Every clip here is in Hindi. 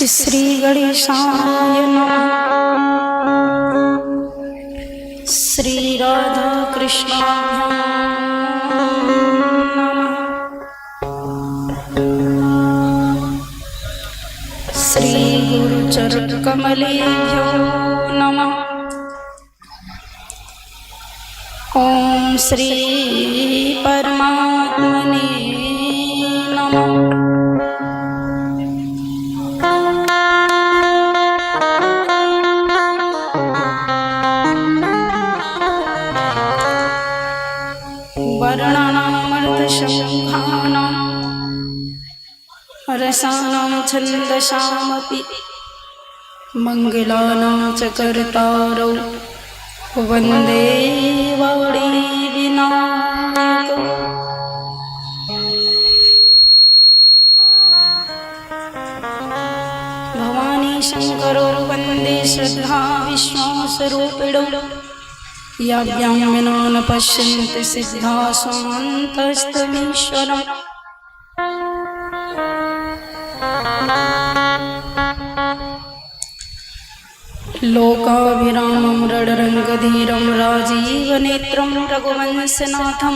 श्री गणेशाय नमः। श्री राधा कृष्णाभ्यां नमः। श्री गुरुचरण कमलेभ्यो नमः। ओम श्री परमात्मने नमः। वर्णानामर्धशङ्खानां रसानां छन्दसामपि मङ्गलानां च कर्तारौ वन्दे वाणी विनायकौ। भवानी शङ्करो वन्दे श्रद्धा विश्वासरूपिणौ। याभ्यां विना न पश्यन्ति सिद्धा स्वान्तस्तमीश्वरम्। लोकाभिरामं रणरङ्गधीरं राजीवनेत्रं रघुवंशनाथं।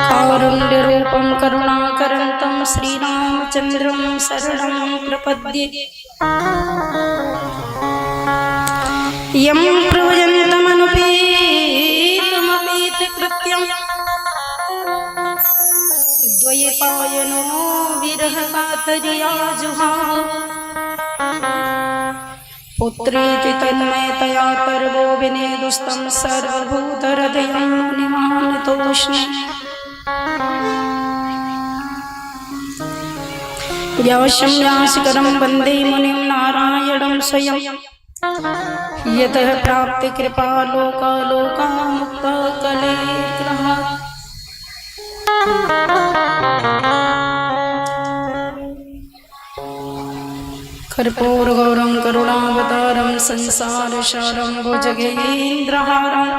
कारुण्यरूपं करुणाकरन्तं श्रीरामचन्द्रं शरणं प्रपद्ये। यं प्रव्रजन्तमनुपेतमपेतकृत्यं द्वैपायनो विरहकातर्या जुहाव। पुत्रेति तन्मयतया पर्वो विनेदुस्तं सर्वभूतहृदयं मुनिमानतोऽस्मि। व्यासं व्यासकरं वन्दे मुनिं नारायणं स्वयं। यतः प्राप्ति कृपा लोकामुक्ता कलेग्रह। कर्पूरगौरं करुणावतारं संसारसारं भुजगेन्द्रहारं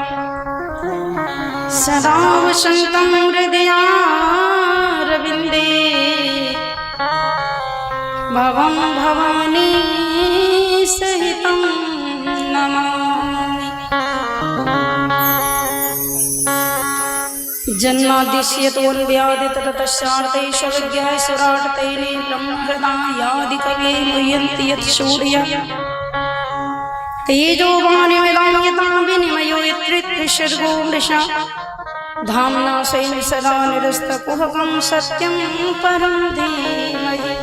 सदा वसन्तं हृदयारविन्दे। भवं भवानी सहितं नमामि। जन्माद्यस्यतोऽन्वयादितरतश्चार्थैश्वर्यायसुराटतैने ब्रह्महृदायादिकवे मुह्यन्ति यत् सूर्यः। तेजोवानिमिदं यथा विनिमयो यत्रित्रिसर्गो मृषा। धाम्ना स्वेन सदा निरस्तकुहकं सत्यं परं धीमहि।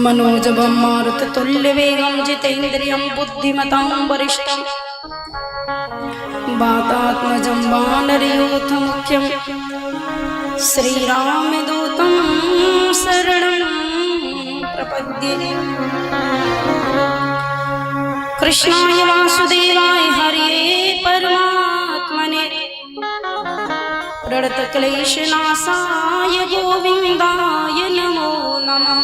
मनोजवं मारुततुल्यवेगं जितेन्द्रियं बुद्धिमतां वरिष्ठं। वातात्मजं वानरयूथमुख्यं श्रीरामदूतं शरणं प्रपद्ये। कृष्णाय वासुदेवाय हरये परमात्मने प्रणतक्लेशनाशाय गोविन्दाय नमो नमः।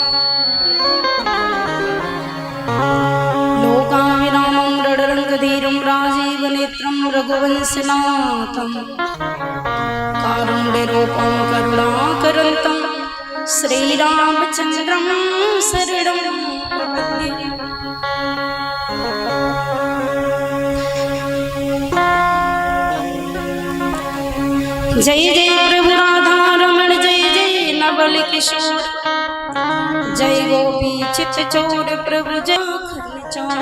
लोकाभिरामं रणरङ्गधीरं राजीवनेत्रं रघुवंशनाथं। कारुण्यरूपं करुणाकरन्तं श्रीरामचन्द्रं शरणं प्रपद्ये। जय जय प्रभु राधा रमण जय जय नवल किशोर। जय गोपी चित चोर प्रभु जय चोर।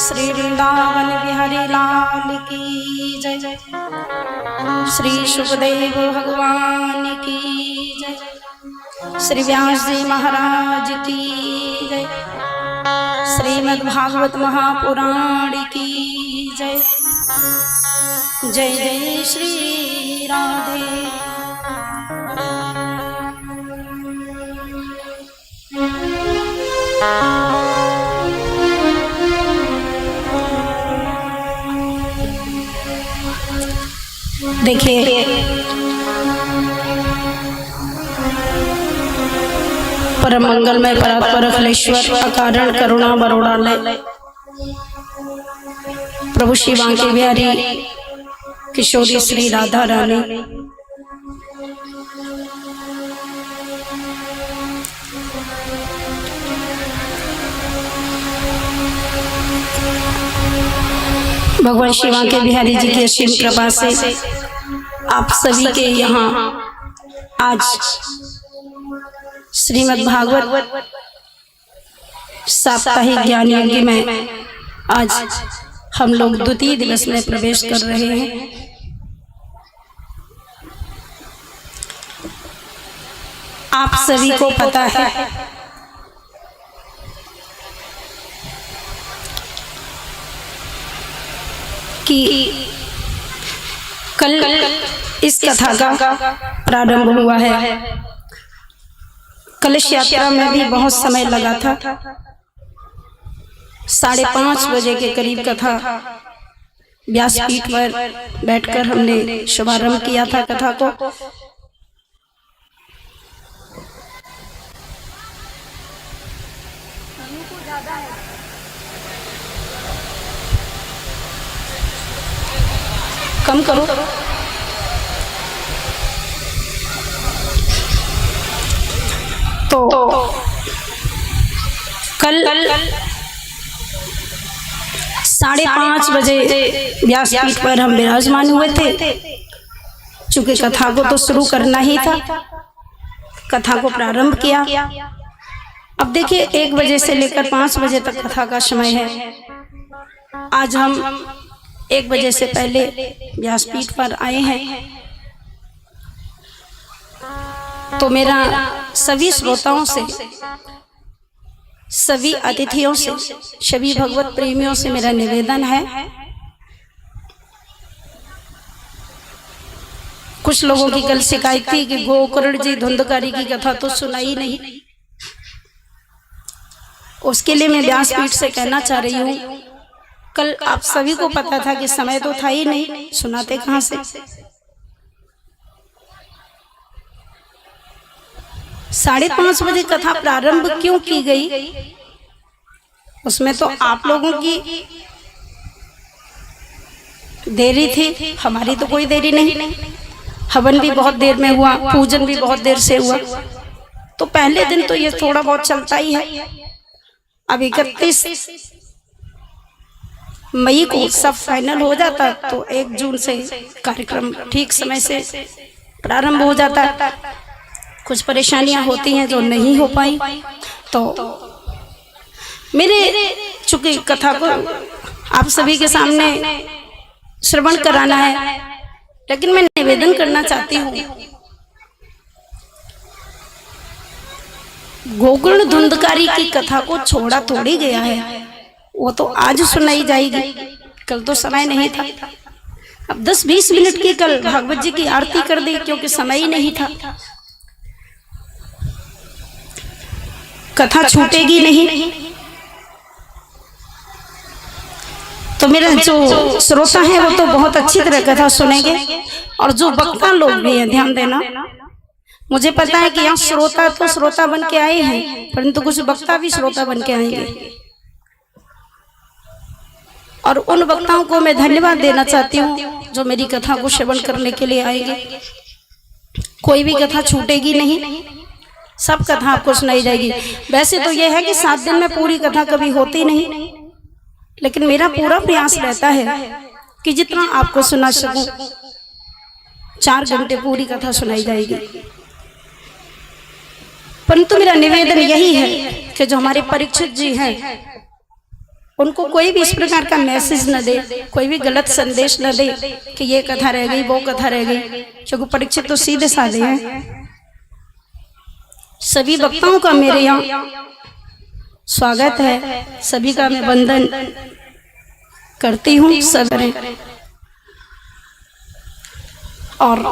श्री वृंदावन बिहारी लाल की जय जय। श्री सुखदेव भगवान की जय। श्री व्यास जी महाराज की जय। श्रीमद्भागवत महापुराण की जय। जय जय श्री राधे। देखिए परम मंगलमय परात्पर अखिलेश्वर अकारण करुणा बरोड़ालय प्रभु श्री बांके बिहारी किशोरी श्री राधा रानी। भगवान शिवा के बिहारी जी की असीम कृपा से आप सभी के यहाँ आज श्रीमद् भागवत साप्ताहिक ज्ञान यज्ञ में आज हम लोग द्वितीय दिवस में प्रवेश कर रहे हैं। आप सभी को पता है कि कल इस कथा का प्रारंभ हुआ है। कलश यात्रा में भी बहुत समय लगा था। 5:30 बजे के करीब कथा व्यासपीठ पर बैठकर हमने शुभारंभ किया था कथा को। कम करो। तो कल 5:30 बजे व्यासपीठ पर हम विराजमान हुए थे। चूंकि कथा को तो शुरू करना ही था, कथा को प्रारंभ किया। अब देखिए 1 बजे से लेकर 5 बजे तक कथा का समय है। आज हम 1 बजे से पहले व्यासपीठ पर आए हैं। तो मेरा सभी श्रोताओं से, सभी अतिथियों से, सभी भगवत प्रेमियों से मेरा निवेदन है, कुछ लोगों की कल शिकायत थी कि गोकर्ण जी धुंधकारी की कथा तो सुनाई नहीं। उसके लिए मैं व्यासपीठ से कहना चाह रही हूँ, कल आप सभी को पता था कि समय तो था ही नहीं, सुनाते कहाँ से। 5:30 बजे कथा प्रारंभ क्यों की गई, उसमें तो आप लोगों की देरी थी, हमारी तो कोई देरी नहीं। हवन भी बहुत देर में हुआ, पूजन भी बहुत देर से हुआ। तो पहले दिन तो ये थोड़ा बहुत चलता ही है। अब 31 मई को सब फाइनल हो जाता तो 1 जून से कार्यक्रम ठीक समय से प्रारंभ हो जाता। कुछ परेशानियां होती हैं जो नहीं हो पाई। तो मेरे चूंकि कथा को आप सभी के सामने श्रवण कराना है, लेकिन मैं निवेदन करना चाहती हूँ, गोकर्ण धुंधकारी की कथा को छोड़ा थोड़ी गया है। वो तो आज सुनाई जाएगी, कल तो समय नहीं था। अब 10-20 मिनट की कल भागवत जी की आरती कर दी क्योंकि समय ही नहीं था। कथा छूटेगी नहीं। तो मेरा जो श्रोता है वो तो बहुत अच्छी तरह कथा सुनेंगे, और जो वक्ता लोग भी हैं, ध्यान देना, मुझे पता है कि यहाँ श्रोता तो श्रोता बन के आए हैं, परंतु कुछ वक्ता भी श्रोता बन के आएंगे। और उन वक्ताओं को मैं धन्यवाद देना चाहती हूँ जो मेरी कथा को श्रवण करने के लिए आएंगे। कोई भी कथा छूटेगी नहीं, सब कथा आपको सुनाई जाएगी। वैसे तो यह है कि 7 दिन में पूरी कथा कभी होती नहीं, लेकिन मेरा पूरा प्रयास रहता है कि जितना आपको सुना सकूं। 4 घंटे पूरी कथा सुनाई जाएगी। परंतु मेरा निवेदन यही है कि जो हमारे परीक्षित जी हैं, उनको कोई भी इस प्रकार का मैसेज न दे, कोई भी गलत संदेश न दे कि ये कथा रह गई, वो कथा रह गई, क्योंकि परीक्षित तो सीधे साधे हैं। सभी वक्ताओं का मेरे यहाँ स्वागत है, सभी का मैं वंदन करती हूँ। सब और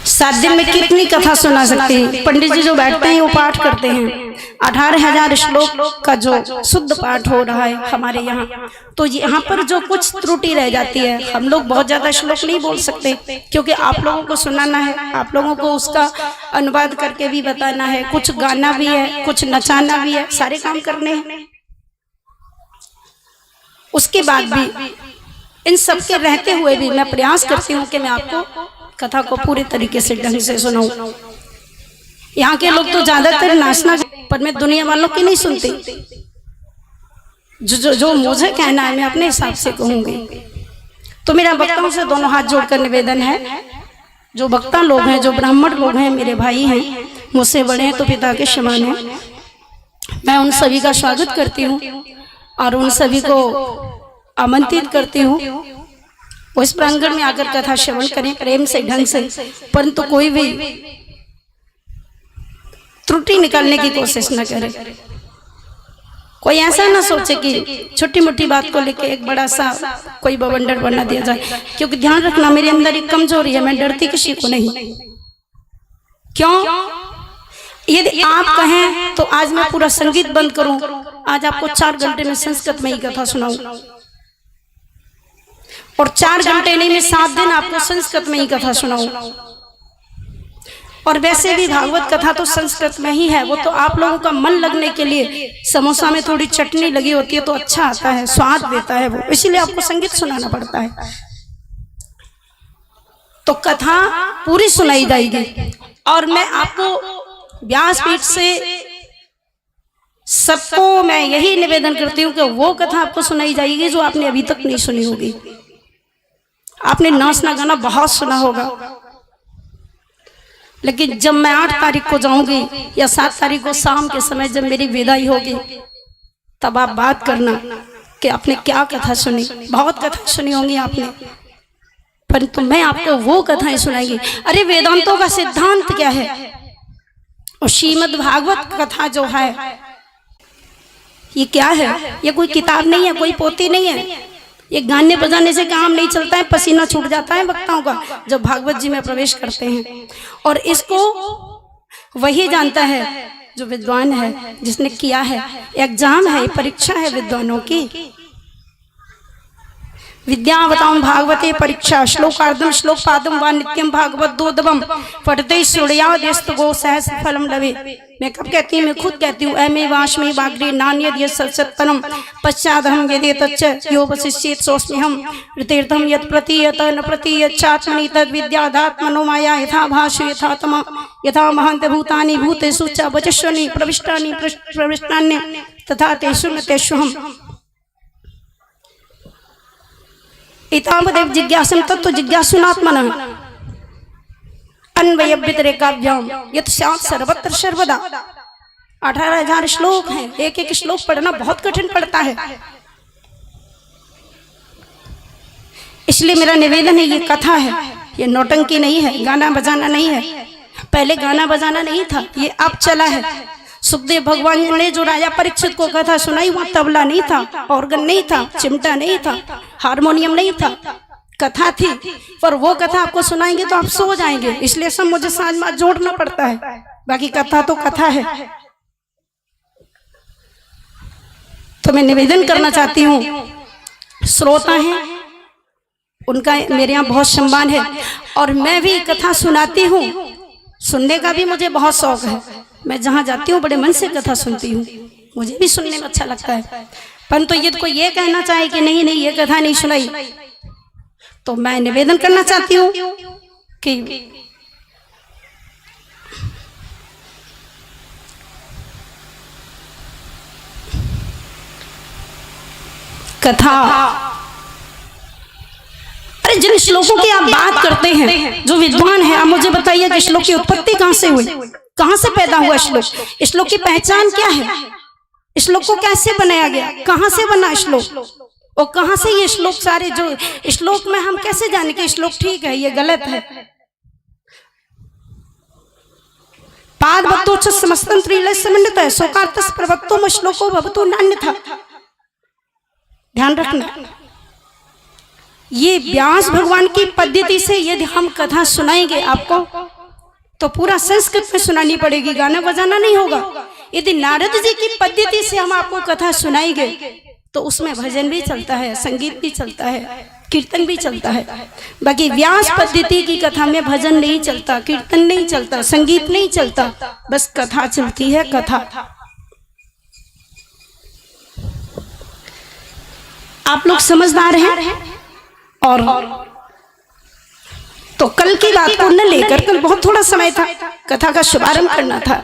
7 दिन में कितनी कथा सुना सकते हैं। पंडित जी जो बैठते हैं वो पाठ करते हैं। 18,000 श्लोक का जो शुद्ध पाठ हो रहा है हमारे यहाँ, तो यहाँ पर जो कुछ त्रुटि रह जाती है, हम लोग बहुत ज्यादा श्लोक नहीं बोल सकते क्योंकि आप लोगों को सुनाना है, आप लोगों को उसका अनुवाद करके भी बताना है, कुछ गाना भी है, कुछ नचाना भी है, सारे काम करने हैं। उसके बाद भी इन सब के रहते हुए भी मैं प्रयास करती हूँ कि मैं आपको कथा को पूरे तरीके से ढंग से सुनाऊं। यहाँ के लोग तो ज्यादातर नाचना, पर मैं दुनिया वालों की नहीं सुनती। जो मुझे कहना है मैं अपने हिसाब से कहूंगी। तो मेरा वक्ताओं से दोनों हाथ जोड़कर निवेदन है, जो वक्ता लोग हैं, जो ब्राह्मण लोग हैं, मेरे भाई हैं, मुझसे बड़े हैं तो पिता के समान हैं, मैं उन सभी का स्वागत करती हूँ और उन सभी को आमंत्रित करती हूँ वो इस प्रांगण में आकर कथा श्रवण करें प्रेम से, ढंग से, परंतु कोई भी त्रुटि निकालने की कोशिश न करे। कोई ऐसा ना सोचे कि छोटी मोटी बात को लेकर एक बड़ा सा कोई बवंडर बना दिया जाए, क्योंकि ध्यान रखना मेरे अंदर एक कमजोरी है, मैं डरती किसी को नहीं। क्यों? यदि आप कहें तो आज मैं पूरा संगीत बंद करूं, आज आपको 4 घंटे में संस्कृत में ही कथा सुनाऊं, और 4 घंटे नहीं, मैं 7 दिन आपको संस्कृत में ही कथा सुनाऊं। और वैसे भी भागवत कथा तो संस्कृत में ही है, वो तो आप लोगों का मन लगने के लिए समोसा में थोड़ी चटनी लगी होती है तो अच्छा आता है, स्वाद देता है वो, इसीलिए आपको संगीत सुनाना पड़ता है। तो कथा पूरी सुनाई जाएगी और मैं आपको व्यासपीठ से सबको मैं यही निवेदन करती हूँ कि वो कथा आपको सुनाई जाएगी जो आपने अभी तक नहीं सुनी होगी। आपने नाचना गाना बहुत सुना होगा, लेकिन जब मैं 8 तारीख को जाऊंगी या 7 तारीख को शाम के समय जब मेरी विदाई होगी, तब आप बात करना कि आपने क्या कथा सुनी। बहुत कथा सुनी होंगी आपने, परंतु मैं आपको वो कथाएं सुनाएंगी। अरे वेदांतों का सिद्धांत क्या है, और श्रीमद् भागवत कथा जो है ये क्या है? ये कोई किताब नहीं है, कोई पोथी नहीं है। ये गाने बजाने से काम नहीं चलता है, पसीना छूट जाता है वक्ताओं का जब भागवत जी में प्रवेश करते हैं। और इसको वही जानता है जो विद्वान है, जिसने किया है। एग्जाम है, परीक्षा है विद्वानों की। विद्यावतां भागवते परीक्षा श्लोकार्धम श्लोकपादम वा नित्यम भागवत दोदवम पठते श्रुणयादेस्तगो सहस्र फलम लवे। मैं कब कहती हूँ? मैं खुद कहती हूँ, एमे वाष्मी बाग्रे नान्यद यत् सत्सत्तरम पश्चादहं यदि तच्च यो वशिष्येत् सोऽस्म्यहं ऋतीर्थं यत् प्रतीयत न प्रतीयत चात्मनि तद् विद्यादात्मनो माया यथा भाषु यथा तमा यथा महन्त भूतानि भूतेषु च वचस्वनि प्रविष्टानि प्रविष्टान्य तथा तेषु न तेष्वहम् इतावदेव जिज्ञासं तत्त्व जिज्ञासुनात्मनः अन्वय व्यतिरेकाभ्याम यत् स्यात् सर्वत्र सर्वदा। 18,000 श्लोक हैं, एक एक श्लोक पढ़ना बहुत कठिन पड़ता है। इसलिए मेरा निवेदन है, ये कथा है, ये नौटंकी नहीं है, गाना बजाना नहीं है। पहले गाना बजाना नहीं था, ये अब चला है। सुखदेव भगवान ने जो राजा परीक्षित को कथा सुनाई, वहाँ तबला नहीं था, ऑर्गन नहीं था, चिमटा नहीं था, हारमोनियम नहीं था, कथा थी। पर वो कथा आपको सुनाएंगे तो आप सो जाएंगे, इसलिए सब मुझे साँझ में जोड़ना पड़ता है। बाकी कथा तो कथा है। तो मैं निवेदन करना चाहती हूँ, श्रोता हैं उनका मेरे यहाँ बहुत सम्मान है, और मैं भी कथा सुनाती हूँ, सुनने का भी मुझे बहुत शौक है। मैं जहाँ जाती हूँ बड़े मन से कथा सुनती हूँ, मुझे भी सुनने में अच्छा लगता है। परंतु यदि कोई ये कहना चाहे कि नहीं नहीं ये कथा नहीं सुनाई, तो मैं निवेदन करना चाहती हूँ कि कथा, अरे जिन श्लोकों की आप बात करते हैं, जो विद्वान है, आप मुझे बताइए कि श्लोक की उत्पत्ति कहाँ से हुई, कहाँ से पैदा हुआ श्लोक, श्लोक की पहचान क्या है, श्लोक को कैसे बनाया गया, कहाँ से बना श्लोक, और कहाँ से ये श्लोक सारे जो श्लोक में हम कैसे जाने कि श्लोक ठीक है ये गलत है। पाद भक्तोच्च समस्तम त्रिलय समन्वित है सोकार्तस प्रवक्तो में श्लोको भवतो नान्य था। ध्यान रखना, ये व्यास भगवान की पद्धति से यदि हम कथा सुनाएंगे आपको, तो पूरा संस्कृत में सुनानी पड़ेगी, गाना बजाना नहीं होगा। यदि नारद जी की पद्धति से हम आपको कथा सुनाएंगे, तो उसमें भजन भी चलता है, संगीत भी चलता है, कीर्तन भी चलता है। बाकी व्यास पद्धति की कथा में भजन नहीं चलता, कीर्तन नहीं चलता, संगीत नहीं चलता, बस कथा चलती है, कथा। आप लोग समझदार हैं, और तो कल की बात को न लेकर, कल बहुत थोड़ा समय था, कथा का शुभारंभ करना था।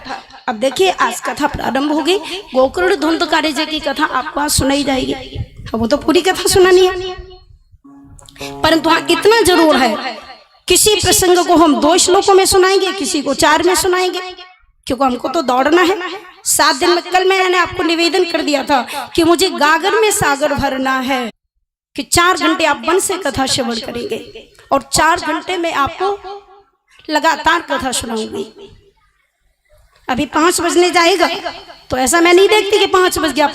अब देखिए आज कथा प्रारंभ होगी। गोकर्ण धुंधकारी जी की कथा आपको आज सुनाई जाएगी। वो तो पूरी कथा सुनानी है, परंतु हाँ इतना जरूर है, किसी प्रसंग को हम 2 श्लोकों में सुनाएंगे, किसी को 4 में सुनाएंगे, क्योंकि हमको तो दौड़ना है 7 दिन में। कल मैंने आपको निवेदन कर दिया था कि मुझे गागर में सागर भरना है, कि 4 घंटे आप मन से कथा श्रवण करेंगे और 4 घंटे में आपको लगातार कथा सुनाऊंगी। अभी 5 बजने जाएगा तो ऐसा मैं नहीं देखती कि 5 बज गया,